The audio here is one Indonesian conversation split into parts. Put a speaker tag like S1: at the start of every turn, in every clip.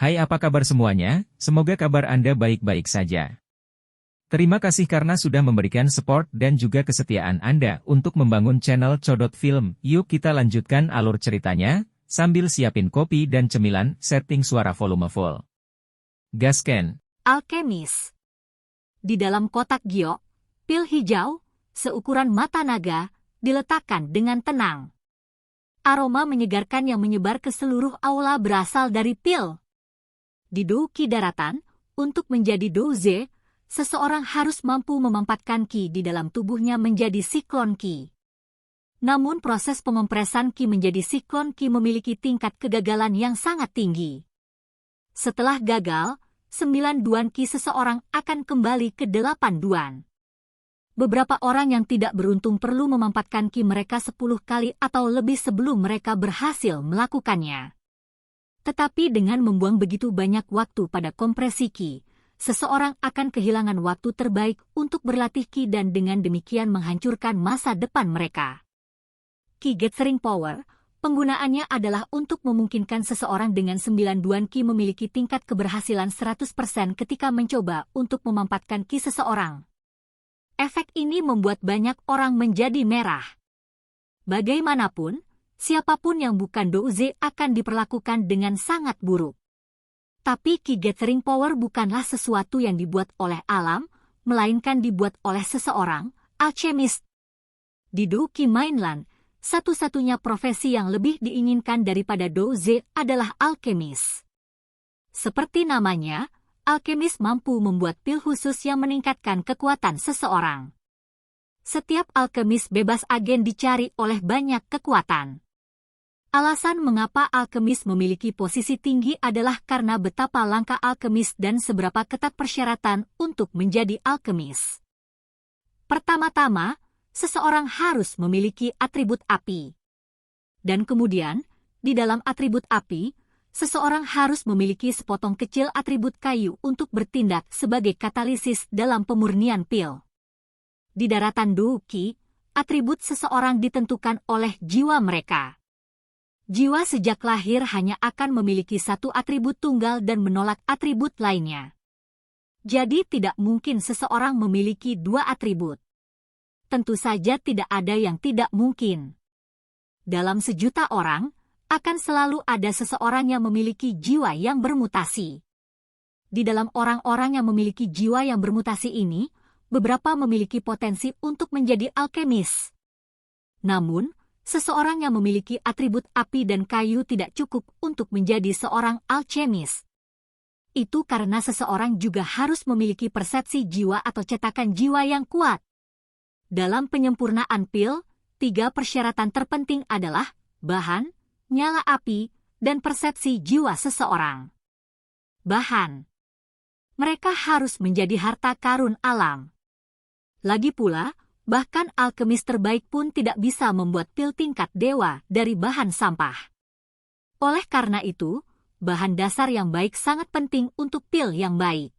S1: Hai, apa kabar semuanya? Semoga kabar Anda baik-baik saja. Terima kasih karena sudah memberikan support dan juga kesetiaan Anda untuk membangun channel Codot Film. Yuk kita lanjutkan alur ceritanya, sambil siapin kopi dan cemilan, setting suara volume full. Gasken.
S2: Alkemis. Di dalam kotak giok, pil hijau, seukuran mata naga, diletakkan dengan tenang. Aroma menyegarkan yang menyebar ke seluruh aula berasal dari pil. Di Douki daratan, untuk menjadi Douze, seseorang harus mampu memampatkan ki di dalam tubuhnya menjadi siklon ki. Namun proses pemempresan ki menjadi siklon ki memiliki tingkat kegagalan yang sangat tinggi. Setelah gagal, 9 duan ki seseorang akan kembali ke 8 duan. Beberapa orang yang tidak beruntung perlu memampatkan ki mereka 10 kali atau lebih sebelum mereka berhasil melakukannya. Tetapi dengan membuang begitu banyak waktu pada kompresi ki, seseorang akan kehilangan waktu terbaik untuk berlatih ki dan dengan demikian menghancurkan masa depan mereka. Ki Gathering Power, penggunaannya adalah untuk memungkinkan seseorang dengan 9 duan ki memiliki tingkat keberhasilan 100% ketika mencoba untuk memampatkan ki seseorang. Efek ini membuat banyak orang menjadi merah. Bagaimanapun, siapapun yang bukan Douze akan diperlakukan dengan sangat buruk. Tapi Ki Gathering Power bukanlah sesuatu yang dibuat oleh alam, melainkan dibuat oleh seseorang, alchemist. Di Douki Mainland, satu-satunya profesi yang lebih diinginkan daripada Douze adalah alkemis. Seperti namanya, alkemis mampu membuat pil khusus yang meningkatkan kekuatan seseorang. Setiap alkemis bebas agen dicari oleh banyak kekuatan. Alasan mengapa alkemis memiliki posisi tinggi adalah karena betapa langka alkemis dan seberapa ketat persyaratan untuk menjadi alkemis. Pertama-tama, seseorang harus memiliki atribut api. Dan kemudian, di dalam atribut api, seseorang harus memiliki sepotong kecil atribut kayu untuk bertindak sebagai katalisis dalam pemurnian pil. Di daratan Douki, atribut seseorang ditentukan oleh jiwa mereka. Jiwa sejak lahir hanya akan memiliki satu atribut tunggal dan menolak atribut lainnya. Jadi tidak mungkin seseorang memiliki dua atribut. Tentu saja tidak ada yang tidak mungkin. Dalam sejuta orang, akan selalu ada seseorang yang memiliki jiwa yang bermutasi. Di dalam orang-orang yang memiliki jiwa yang bermutasi ini, beberapa memiliki potensi untuk menjadi alkemis. Namun, seseorang yang memiliki atribut api dan kayu tidak cukup untuk menjadi seorang alkemis. Itu karena seseorang juga harus memiliki persepsi jiwa atau cetakan jiwa yang kuat. Dalam penyempurnaan pil, 3 persyaratan terpenting adalah bahan, nyala api, dan persepsi jiwa seseorang. Bahan. Mereka harus menjadi harta karun alam. Lagi pula, bahkan alkemis terbaik pun tidak bisa membuat pil tingkat dewa dari bahan sampah. Oleh karena itu, bahan dasar yang baik sangat penting untuk pil yang baik.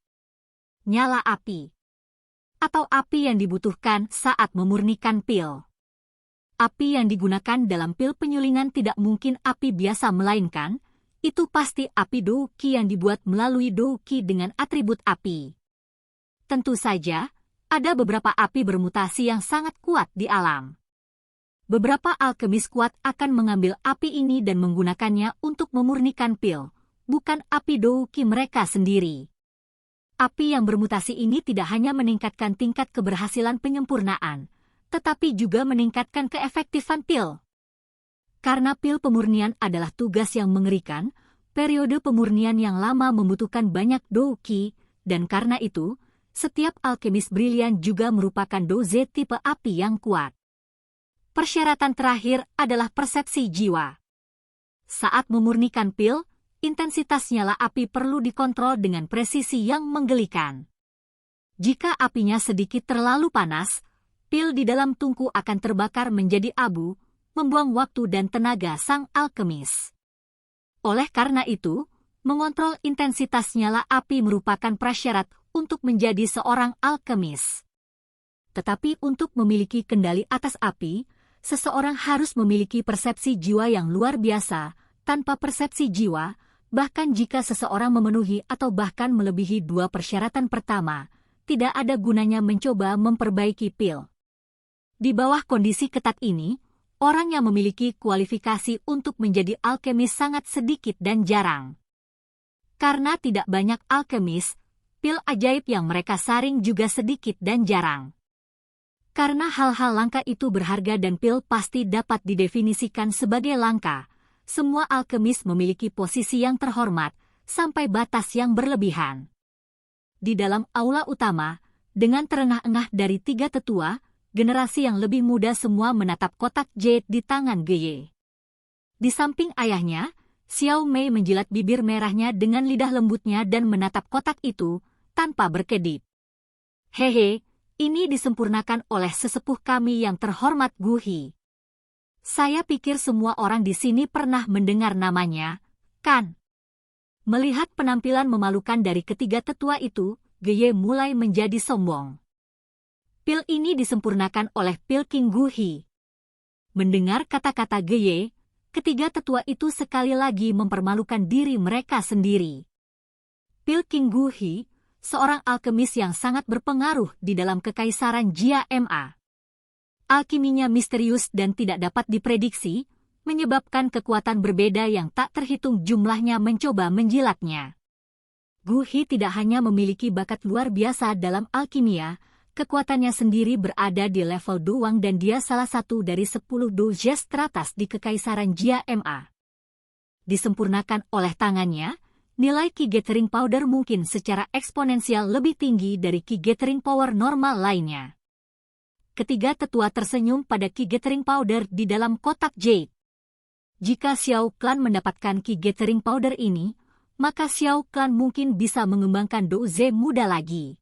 S2: Nyala api. Atau api yang dibutuhkan saat memurnikan pil. Api yang digunakan dalam pil penyulingan tidak mungkin api biasa melainkan, itu pasti api Douki yang dibuat melalui Douki dengan atribut api. Tentu saja, ada beberapa api bermutasi yang sangat kuat di alam. Beberapa alkemis kuat akan mengambil api ini dan menggunakannya untuk memurnikan pil, bukan api Douki mereka sendiri. Api yang bermutasi ini tidak hanya meningkatkan tingkat keberhasilan penyempurnaan, tetapi juga meningkatkan keefektifan pil. Karena pil pemurnian adalah tugas yang mengerikan, periode pemurnian yang lama membutuhkan banyak Douki, dan karena itu, setiap alkemis brilian juga merupakan Douze tipe api yang kuat. Persyaratan terakhir adalah persepsi jiwa. Saat memurnikan pil, intensitas nyala api perlu dikontrol dengan presisi yang menggelikan. Jika apinya sedikit terlalu panas, pil di dalam tungku akan terbakar menjadi abu, membuang waktu dan tenaga sang alkemis. Oleh karena itu, mengontrol intensitas nyala api merupakan prasyarat untuk menjadi seorang alkemis. Tetapi untuk memiliki kendali atas api, seseorang harus memiliki persepsi jiwa yang luar biasa. Tanpa persepsi jiwa, Bahkan jika seseorang memenuhi atau bahkan melebihi 2 persyaratan pertama, tidak ada gunanya mencoba memperbaiki pil. Di bawah kondisi ketat ini, orang yang memiliki kualifikasi untuk menjadi alkemis sangat sedikit dan jarang. Karena tidak banyak alkemis, pil ajaib yang mereka saring juga sedikit dan jarang. Karena hal-hal langka itu berharga dan pil pasti dapat didefinisikan sebagai langka, semua alkemis memiliki posisi yang terhormat, sampai batas yang berlebihan. Di dalam aula utama, dengan terengah-engah dari 3 tetua, generasi yang lebih muda semua menatap kotak jade di tangan Geye. Di samping ayahnya, Xiao Mei menjilat bibir merahnya dengan lidah lembutnya dan menatap kotak itu, tanpa berkedip. Hehe, ini disempurnakan oleh sesepuh kami yang terhormat Gu Hi. Saya pikir semua orang di sini pernah mendengar namanya, kan? Melihat penampilan memalukan dari ketiga tetua itu, Geye mulai menjadi sombong. Pil ini disempurnakan oleh pil King Gu Hi. Mendengar kata-kata Geye, ketiga tetua itu sekali lagi mempermalukan diri mereka sendiri. Pil King Gu Hi, seorang alkemis yang sangat berpengaruh di dalam kekaisaran Jia Ma. Alkiminya misterius dan tidak dapat diprediksi, menyebabkan kekuatan berbeda yang tak terhitung jumlahnya mencoba menjilatnya. Gu Hi tidak hanya memiliki bakat luar biasa dalam alkimia, kekuatannya sendiri berada di level doang dan dia salah satu dari 10 doges teratas di kekaisaran Jia Ma. Disempurnakan oleh tangannya, nilai Ki Gathering Powder mungkin secara eksponensial lebih tinggi dari Ki Gathering Power normal lainnya. Ketiga tetua tersenyum pada Ki Gathering Powder di dalam kotak jade. Jika Xiao Clan mendapatkan Ki Gathering Powder ini, maka Xiao Clan mungkin bisa mengembangkan Douze muda lagi.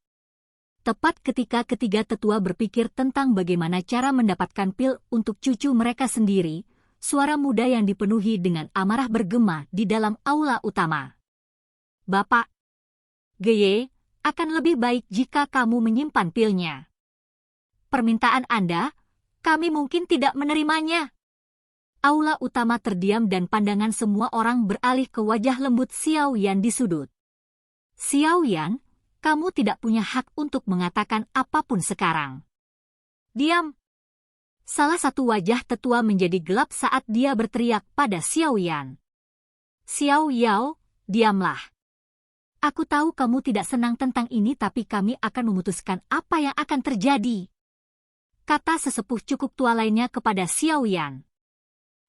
S2: Tepat ketika ketiga tetua berpikir tentang bagaimana cara mendapatkan pil untuk cucu mereka sendiri, suara muda yang dipenuhi dengan amarah bergema di dalam aula utama. Bapak, Geye, akan lebih baik jika kamu menyimpan pilnya. Permintaan Anda, kami mungkin tidak menerimanya. Aula utama terdiam dan pandangan semua orang beralih ke wajah lembut Xiao Yan di sudut. Xiao Yan, kamu tidak punya hak untuk mengatakan apapun sekarang. Diam. Salah satu wajah tetua menjadi gelap saat dia berteriak pada Xiao Yan. Xiao Yao, diamlah. Aku tahu kamu tidak senang tentang ini tapi kami akan memutuskan apa yang akan terjadi. Kata sesepuh cukup tua lainnya kepada Xiao Yan.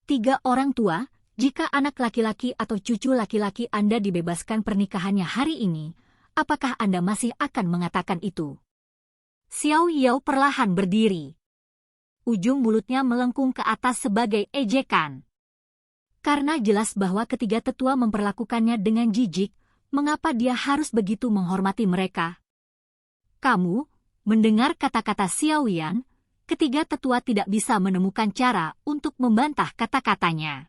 S2: 3 orang tua, jika anak laki-laki atau cucu laki-laki Anda dibebaskan pernikahannya hari ini, apakah Anda masih akan mengatakan itu? Xiao Yao perlahan berdiri. Ujung mulutnya melengkung ke atas sebagai ejekan. Karena jelas bahwa ketiga tetua memperlakukannya dengan jijik, mengapa dia harus begitu menghormati mereka? Kamu, mendengar kata-kata Xiao Yan, ketiga tetua tidak bisa menemukan cara untuk membantah kata-katanya.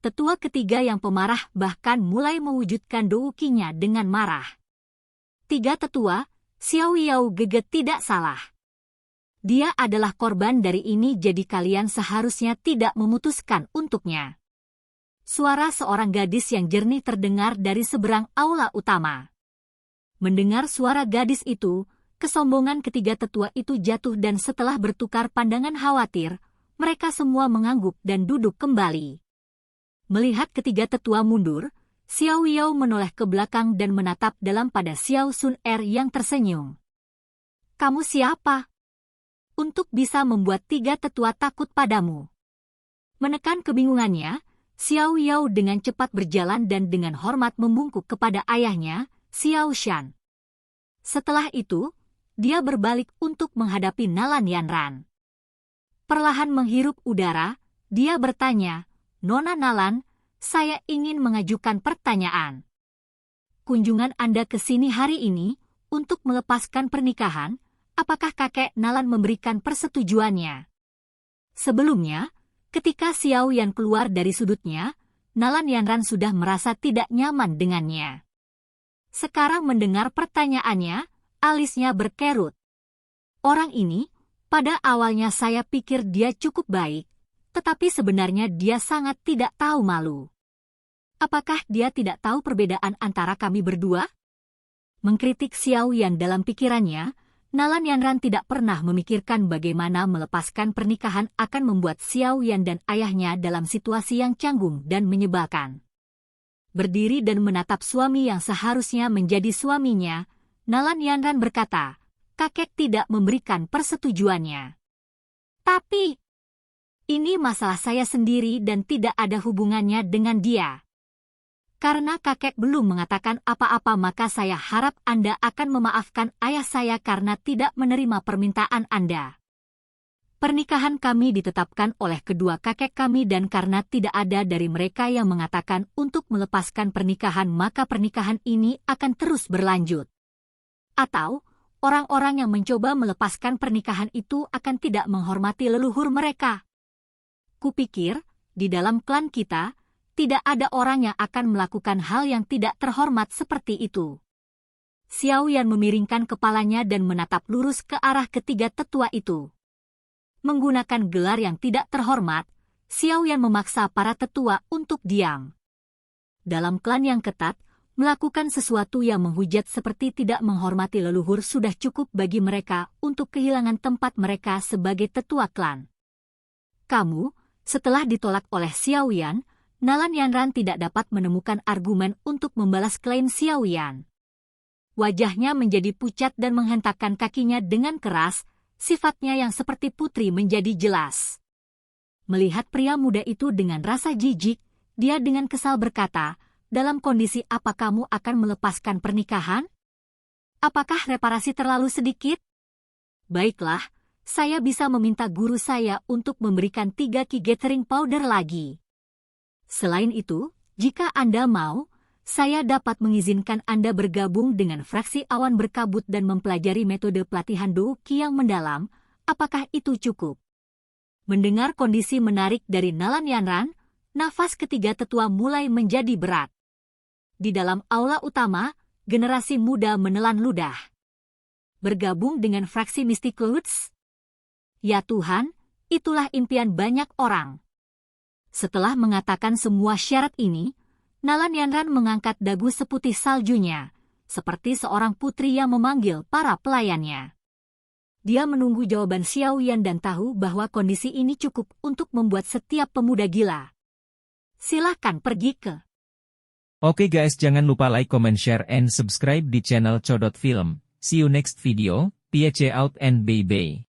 S2: Tetua ketiga yang pemarah bahkan mulai mewujudkan doukinya dengan marah. 3 tetua, Xiao Yao geget tidak salah. Dia adalah korban dari ini jadi kalian seharusnya tidak memutuskan untuknya. Suara seorang gadis yang jernih terdengar dari seberang aula utama. Mendengar suara gadis itu, kesombongan ketiga tetua itu jatuh dan setelah bertukar pandangan khawatir, mereka semua mengangguk dan duduk kembali. Melihat ketiga tetua mundur, Xiao Yao menoleh ke belakang dan menatap dalam pada Xiao Sun Er yang tersenyum. Kamu siapa? Untuk bisa membuat 3 tetua takut padamu. Menekan kebingungannya, Xiao Yao dengan cepat berjalan dan dengan hormat membungkuk kepada ayahnya, Xiao Shan. Setelah itu, dia berbalik untuk menghadapi Nalan Yanran. Perlahan menghirup udara, dia bertanya, Nona Nalan, saya ingin mengajukan pertanyaan. Kunjungan Anda ke sini hari ini, untuk melepaskan pernikahan, apakah kakek Nalan memberikan persetujuannya? Sebelumnya, ketika Xiao Yan keluar dari sudutnya, Nalan Yanran sudah merasa tidak nyaman dengannya. Sekarang mendengar pertanyaannya, alisnya berkerut. Orang ini, pada awalnya saya pikir dia cukup baik, tetapi sebenarnya dia sangat tidak tahu malu. Apakah dia tidak tahu perbedaan antara kami berdua? Mengkritik Xiao Yan dalam pikirannya, Nalan Yanran tidak pernah memikirkan bagaimana melepaskan pernikahan akan membuat Xiao Yan dan ayahnya dalam situasi yang canggung dan menyebalkan. Berdiri dan menatap suami yang seharusnya menjadi suaminya, Nalan Yanran berkata, kakek tidak memberikan persetujuannya. Tapi, ini masalah saya sendiri dan tidak ada hubungannya dengan dia. Karena kakek belum mengatakan apa-apa maka saya harap Anda akan memaafkan ayah saya karena tidak menerima permintaan Anda. Pernikahan kami ditetapkan oleh kedua kakek kami dan karena tidak ada dari mereka yang mengatakan untuk melepaskan pernikahan maka pernikahan ini akan terus berlanjut. Atau, orang-orang yang mencoba melepaskan pernikahan itu akan tidak menghormati leluhur mereka. Kupikir, di dalam klan kita, tidak ada orang yang akan melakukan hal yang tidak terhormat seperti itu. Xiao Yan memiringkan kepalanya dan menatap lurus ke arah ketiga tetua itu. Menggunakan gelar yang tidak terhormat, Xiao Yan memaksa para tetua untuk diam. Dalam klan yang ketat, melakukan sesuatu yang menghujat seperti tidak menghormati leluhur sudah cukup bagi mereka untuk kehilangan tempat mereka sebagai tetua klan. Kamu, setelah ditolak oleh Xiao Yan, Nalan Yanran tidak dapat menemukan argumen untuk membalas klaim Xiao Yan. Wajahnya menjadi pucat dan menghentakkan kakinya dengan keras, sifatnya yang seperti putri menjadi jelas. Melihat pria muda itu dengan rasa jijik, dia dengan kesal berkata, dalam kondisi apa kamu akan melepaskan pernikahan? Apakah reparasi terlalu sedikit? Baiklah, saya bisa meminta guru saya untuk memberikan 3 ki gathering powder lagi. Selain itu, jika Anda mau, saya dapat mengizinkan Anda bergabung dengan fraksi awan berkabut dan mempelajari metode pelatihan Douki yang mendalam. Apakah itu cukup? Mendengar kondisi menarik dari Nalan Yanran, nafas ketiga tetua mulai menjadi berat. Di dalam aula utama, generasi muda menelan ludah. Bergabung dengan fraksi Mystical Roots? Ya Tuhan, itulah impian banyak orang. Setelah mengatakan semua syarat ini, Nalan Yanran mengangkat dagu seputih saljunya, seperti seorang putri yang memanggil para pelayannya. Dia menunggu jawaban Xiao Yan dan tahu bahwa kondisi ini cukup untuk membuat setiap pemuda gila. Silakan pergi ke.
S1: Oke guys, jangan lupa like, comment, share, and subscribe di channel Codot Film. See you next video, peace out and bye-bye.